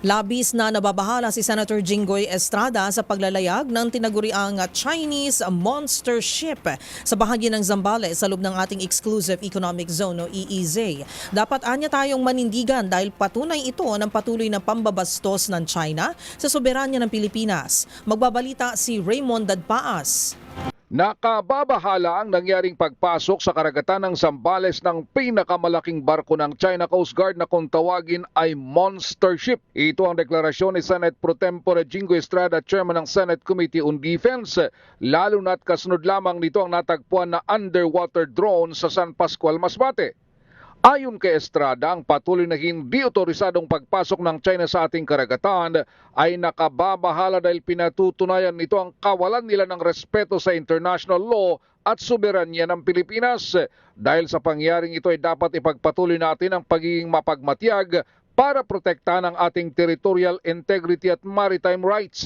Labis na nababahala si Senator Jinggoy Estrada sa paglalayag ng tinaguriang Chinese monster ship sa bahagi ng Zambales sa loob ng ating Exclusive Economic Zone o EEZ. Dapat anya tayong manindigan dahil patunay ito ng patuloy na pambabastos ng China sa soberanya ng Pilipinas. Magbabalita si Raymond Dadpaas. Nakababahala ang nangyaring pagpasok sa karagatan ng Zambales ng pinakamalaking barko ng China Coast Guard na kung tawagin ay monster ship. Ito ang deklarasyon ni Senate Pro Tempore Jinggoy Estrada, Chairman ng Senate Committee on Defense, lalo na't kasunod lamang nito ang natagpuan na underwater drone sa San Pascual, Masbate. Ayon kay Estrada, ang patuloy na hindi otorisadong pagpasok ng China sa ating karagatan ay nakababahala dahil pinatutunayan nito ang kawalan nila ng respeto sa international law at soberanya ng Pilipinas. Dahil sa pangyaring ito ay dapat ipagpatuloy natin ang pagiging mapagmatyag para protektahan ang ating territorial integrity at maritime rights.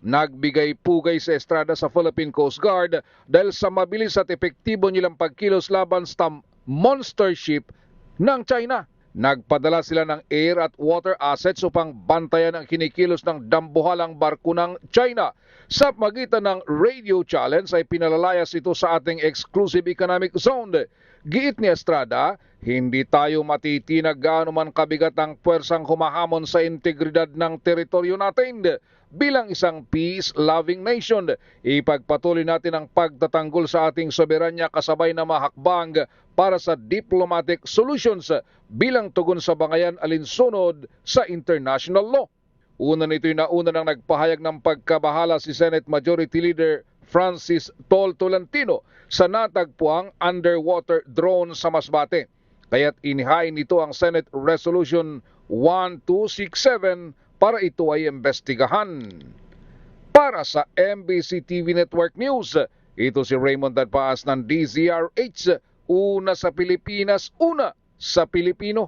Nagbigay pugay sa Estrada sa Philippine Coast Guard dahil sa mabilis at epektibo nilang pagkilos laban sa monster ship ng China. Nagpadala sila ng air at water assets upang bantayan ang kinikilos ng dambuhalang barko ng China. Sa magitan ng radio challenge ay pinalalayas ito sa ating Exclusive Economic Zone. Giit ni Estrada, hindi tayo matitinag gaano man kabigat ang puwersang humahamon sa integridad ng teritoryo natin. Bilang isang peace-loving nation, ipagpatuloy natin ang pagtatanggol sa ating soberanya kasabay na mahakbang para sa diplomatic solutions bilang tugon sa bangayan alinsunod sa international law. Una nito'y nauna nang nagpahayag ng pagkabahala si Senate Majority Leader Francis Tol Tolentino sa natagpuang underwater drone sa Masbate. Kaya't inihain nito ang Senate Resolution 1267 para ito ay imbestigahan. Para sa MBC TV Network News, ito si Raymond Dadpaas ng DZRH, una sa Pilipinas, una sa Pilipino.